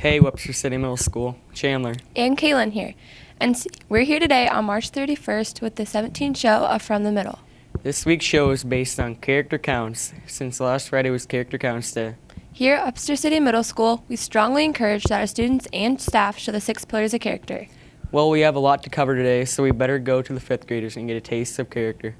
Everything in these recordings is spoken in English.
Hey, Webster City Middle School. Chandler. And Kaylin here. And we're here today on March 31st with the 17th show of From the Middle. This week's show is based on character counts, since last Friday was Character Counts Day. Here at Webster City Middle School, we strongly encourage that our students and staff show the 6 pillars of character. Well, we have a lot to cover today, so we better go to the 5th graders and get a taste of character.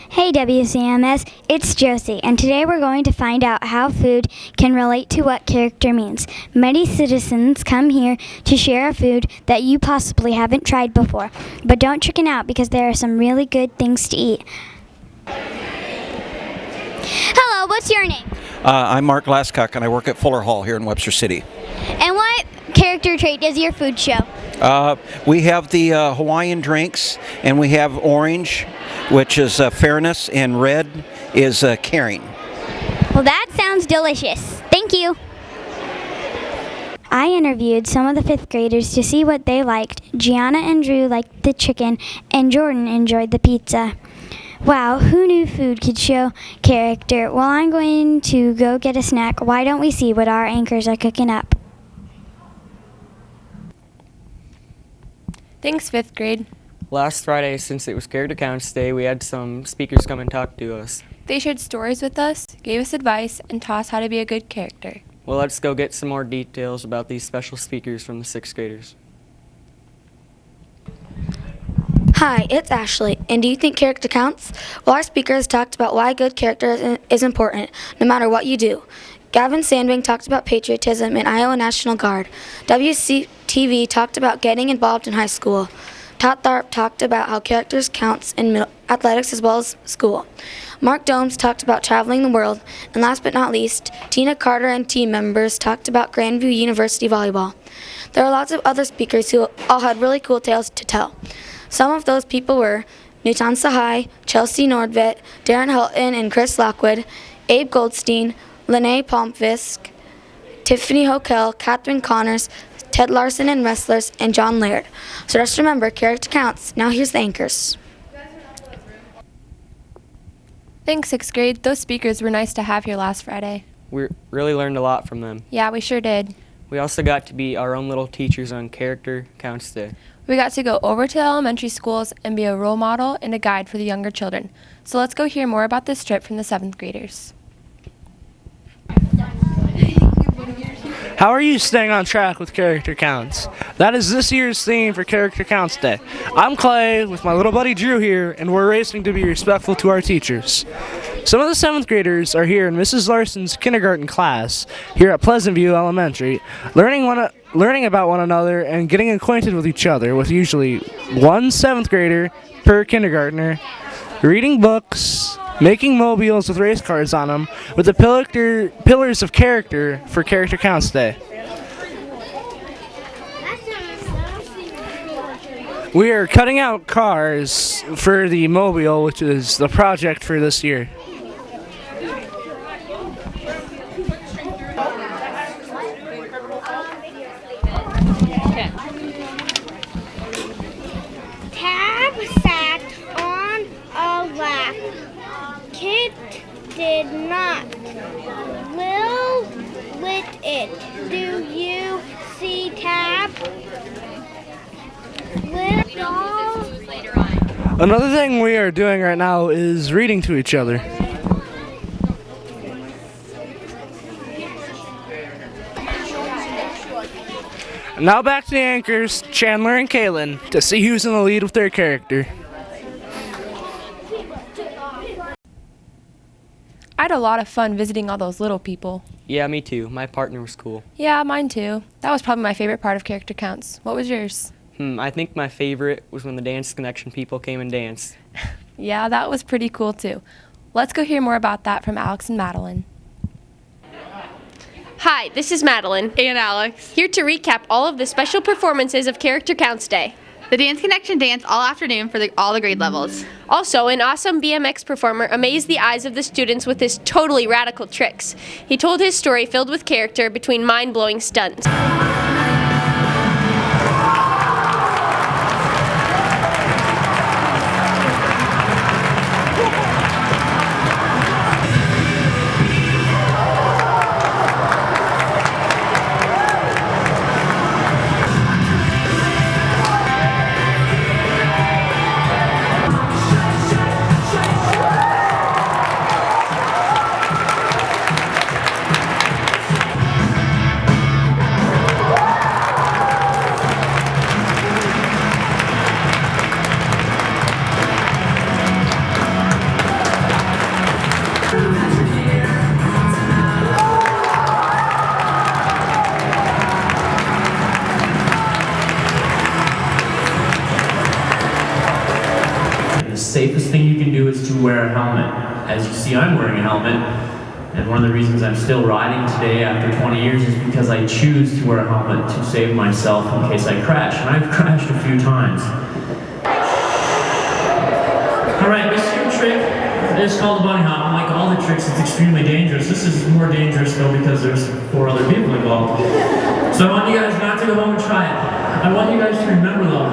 Hey WCMS, it's Josie, and today we're going to find out how food can relate to what character means. Many citizens come here to share a food that you possibly haven't tried before, but don't chicken out because there are some really good things to eat. Hello, what's your name? I'm Mark Glasscock, and I work at Fuller Hall here in Webster City. And what character trait does your food show? We have the Hawaiian drinks, and we have orange, which is fairness, and red is caring. Well, that sounds delicious. Thank you. I interviewed some of the 5th graders to see what they liked. Gianna and Drew liked the chicken, and Jordan enjoyed the pizza. Wow, who knew food could show character? Well, I'm going to go get a snack. Why don't we see what our anchors are cooking up? Thanks, 5th grade. Last Friday, since it was Character Counts Day, we had some speakers come and talk to us. They shared stories with us, gave us advice, and taught us how to be a good character. Well, let's go get some more details about these special speakers from the 6th graders. Hi, it's Ashley, and do you think character counts? Well, our speakers talked about why good character is important, no matter what you do. Gavin Sandwing talked about patriotism in Iowa National Guard. WCTV talked about getting involved in high school. Todd Tharp talked about how characters counts in athletics as well as school. Mark Domes talked about traveling the world. And last but not least, Tina Carter and team members talked about Grandview University volleyball. There were lots of other speakers who all had really cool tales to tell. Some of those people were Nutan Sahai, Chelsea Nordvet, Darren Hilton and Chris Lockwood, Abe Goldstein, Lene Palmfisk, Tiffany Hokel, Catherine Connors, Ted Larson and Wrestlers, and John Laird. So just remember, character counts. Now here's the anchors. Thanks, 6th grade. Those speakers were nice to have here last Friday. We really learned a lot from them. Yeah, we sure did. We also got to be our own little teachers on Character Counts Day. We got to go over to the elementary schools and be a role model and a guide for the younger children. So let's go hear more about this trip from the 7th graders. How are you staying on track with Character Counts? That is this year's theme for Character Counts Day. I'm Clay with my little buddy Drew here, and we're racing to be respectful to our teachers. Some of the 7th graders are here in Mrs. Larson's kindergarten class here at Pleasant View Elementary, learning about one another and getting acquainted with each other, with usually one 7th grader per kindergartner, reading books, making mobiles with race cars on them, with the pillars of character for Character Counts Day. We are cutting out cars for the mobile, which is the project for this year. Tab sat on a lap. Kit did not. Will lit it. Do you see Tab? Will doll. Another thing we are doing right now is reading to each other. Now back to the anchors, Chandler and Kaylin, to see who's in the lead with their character. I had a lot of fun visiting all those little people. Yeah, me too. My partner was cool. Yeah, mine too. That was probably my favorite part of Character Counts. What was yours? I think my favorite was when the Dance Connection people came and danced. Yeah, that was pretty cool too. Let's go hear more about that from Alex and Madeline. Hi, this is Madeline. And Alex. Here to recap all of the special performances of Character Counts Day. The Dance Connection dance all afternoon for all the grade levels. Also, an awesome BMX performer amazed the eyes of the students with his totally radical tricks. He told his story filled with character between mind-blowing stunts. to wear a helmet. As you see, I'm wearing a helmet, and one of the reasons I'm still riding today after 20 years is because I choose to wear a helmet to save myself in case I crash, and I've crashed a few times. Alright, this here trick is called the bunny hop. Like all the tricks, it's extremely dangerous. This is more dangerous though because there's 4 other people involved. So I want you guys not to go home and try it. I want you guys to remember though,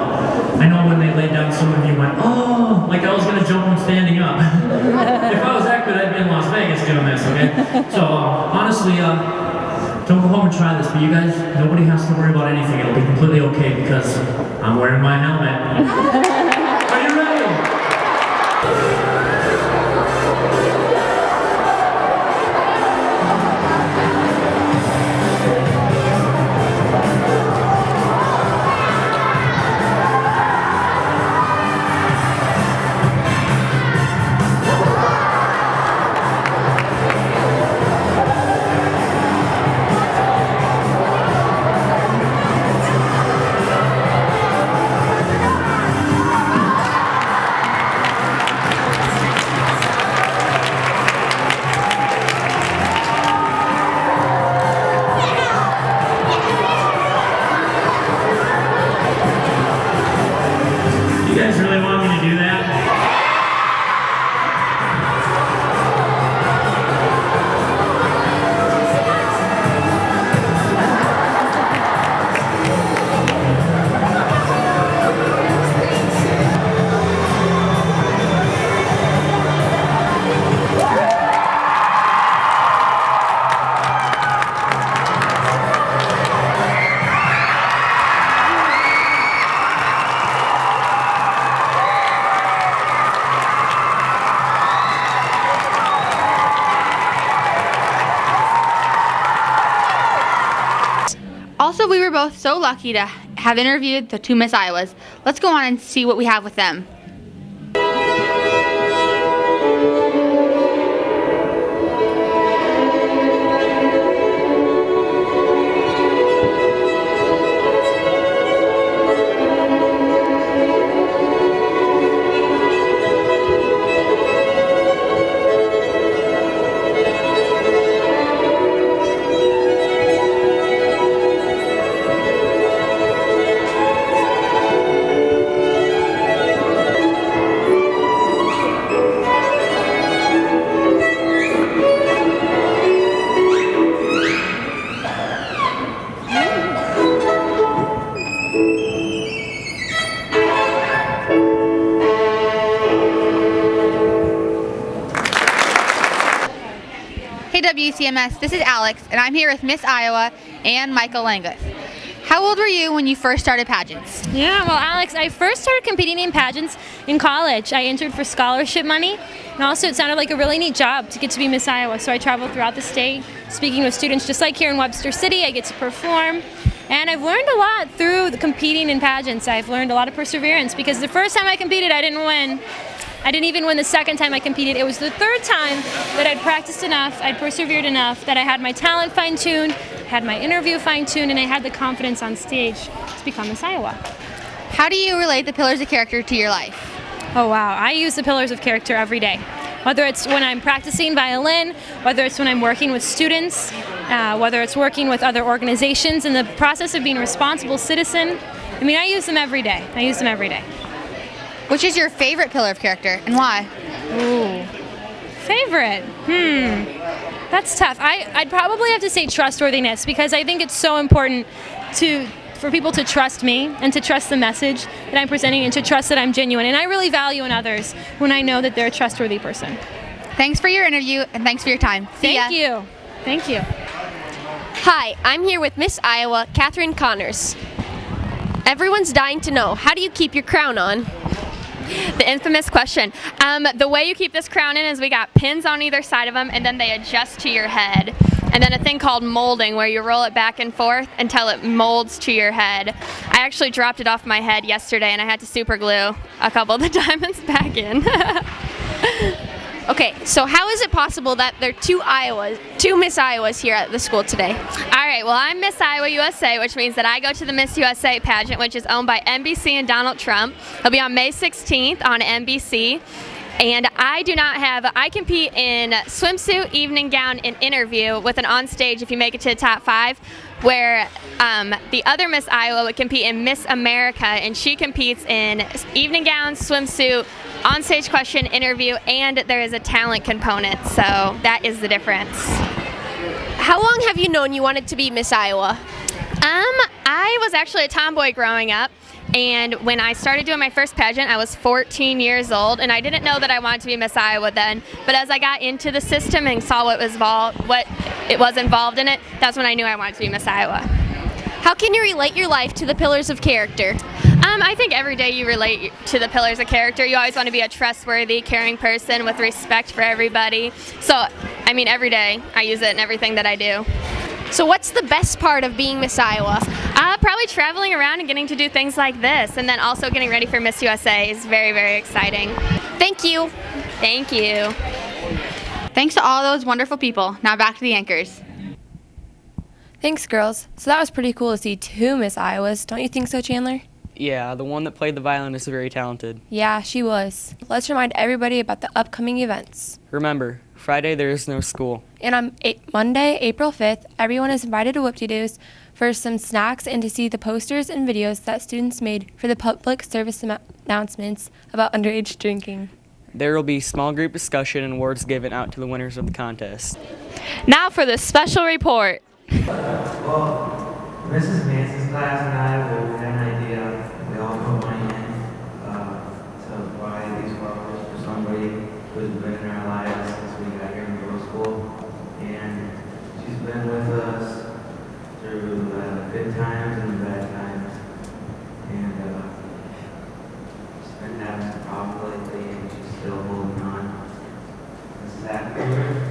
I know when they laid down, some of you went, oh, like I was going to jump from standing up. If I was that good, I'd be in Las Vegas doing this, okay? So honestly, don't go home and try this, but you guys, nobody has to worry about anything. It'll be completely okay because I'm wearing my helmet. Are you ready? You guys really want me to do that? Also, we were both so lucky to have interviewed the 2 Miss Iowas. Let's go on and see what we have with them. Hey WCMS, this is Alex, and I'm here with Miss Iowa and Michael Langeth. How old were you when you first started pageants? Yeah, well, Alex, I first started competing in pageants in college. I entered for scholarship money, and also it sounded like a really neat job to get to be Miss Iowa. So I traveled throughout the state, speaking with students just like here in Webster City. I get to perform, and I've learned a lot through competing in pageants. I've learned a lot of perseverance because the first time I competed, I didn't win. I didn't even win the second time I competed. It was the third time that I'd practiced enough, I'd persevered enough, that I had my talent fine-tuned, had my interview fine-tuned, and I had the confidence on stage to become Miss Iowa. How do you relate the pillars of character to your life? Oh wow, I use the pillars of character every day. Whether it's when I'm practicing violin, whether it's when I'm working with students, whether it's working with other organizations in the process of being a responsible citizen. I mean, I use them every day. I use them every day. Which is your favorite pillar of character and why? Ooh, favorite? That's tough. I'd probably have to say trustworthiness because I think it's so important for people to trust me and to trust the message that I'm presenting and to trust that I'm genuine. And I really value in others when I know that they're a trustworthy person. Thanks for your interview and thanks for your time. See ya. Thank you. Thank you. Hi, I'm here with Miss Iowa, Catherine Connors. Everyone's dying to know, how do you keep your crown on? The infamous question. The way you keep this crown in is we got pins on either side of them and then they adjust to your head. And then a thing called molding where you roll it back and forth until it molds to your head. I actually dropped it off my head yesterday and I had to super glue a couple of the diamonds back in. Okay, so how is it possible that there are two Miss Iowas here at the school today? All right, well, I'm Miss Iowa USA, which means that I go to the Miss USA pageant, which is owned by NBC and Donald Trump. It'll be on May 16th on NBC. And I compete in swimsuit, evening gown, and interview with an on-stage if you make it to the top 5, where the other Miss Iowa would compete in Miss America, and she competes in evening gown, swimsuit, on-stage question, interview, and there is a talent component, so that is the difference. How long have you known you wanted to be Miss Iowa? I was actually a tomboy growing up, and when I started doing my first pageant, I was 14 years old, and I didn't know that I wanted to be Miss Iowa then, but as I got into the system and saw what it was involved in it, that's when I knew I wanted to be Miss Iowa. How can you relate your life to the pillars of character? I think every day you relate to the pillars of character. You always want to be a trustworthy, caring person with respect for everybody. So, every day I use it in everything that I do. So what's the best part of being Miss Iowa? Probably traveling around and getting to do things like this, and then also getting ready for Miss USA is very, very exciting. Thank you. Thank you. Thanks to all those wonderful people. Now back to the anchors. Thanks, girls. So that was pretty cool to see 2 Miss Iowas. Don't you think so, Chandler? Yeah, the one that played the violin is very talented. Yeah, she was. Let's remind everybody about the upcoming events. Remember, Friday there is no school. And on Monday, April 5th, everyone is invited to Whoop-de-Doos for some snacks and to see the posters and videos that students made for the public service announcements about underage drinking. There will be small group discussion and awards given out to the winners of the contest. Now for the special report. Well, Mrs. Mance's class and I, we had an idea. We all put money in to buy these flowers for somebody who's been in our lives since we got here in middle school. And she's been with us through the good times and the bad times. And she's been having some problems lately, and she's still holding on. Mrs. Hacker.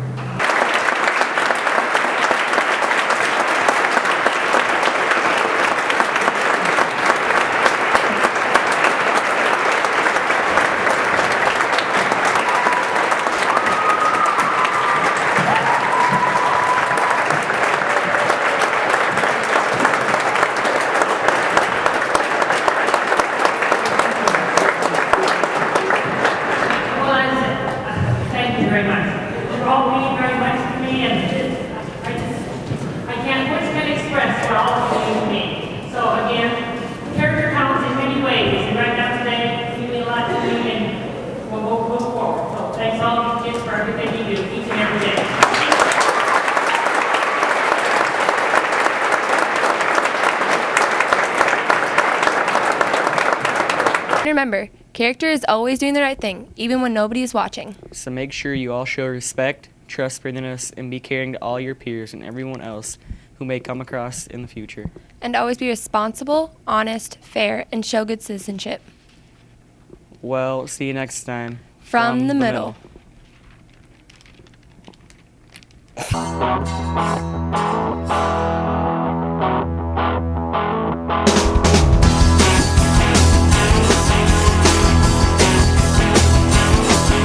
Remember, character is always doing the right thing, even when nobody is watching. So make sure you all show respect, trustworthiness, and be caring to all your peers and everyone else who may come across in the future. And always be responsible, honest, fair, and show good citizenship. Well, see you next time. From the middle.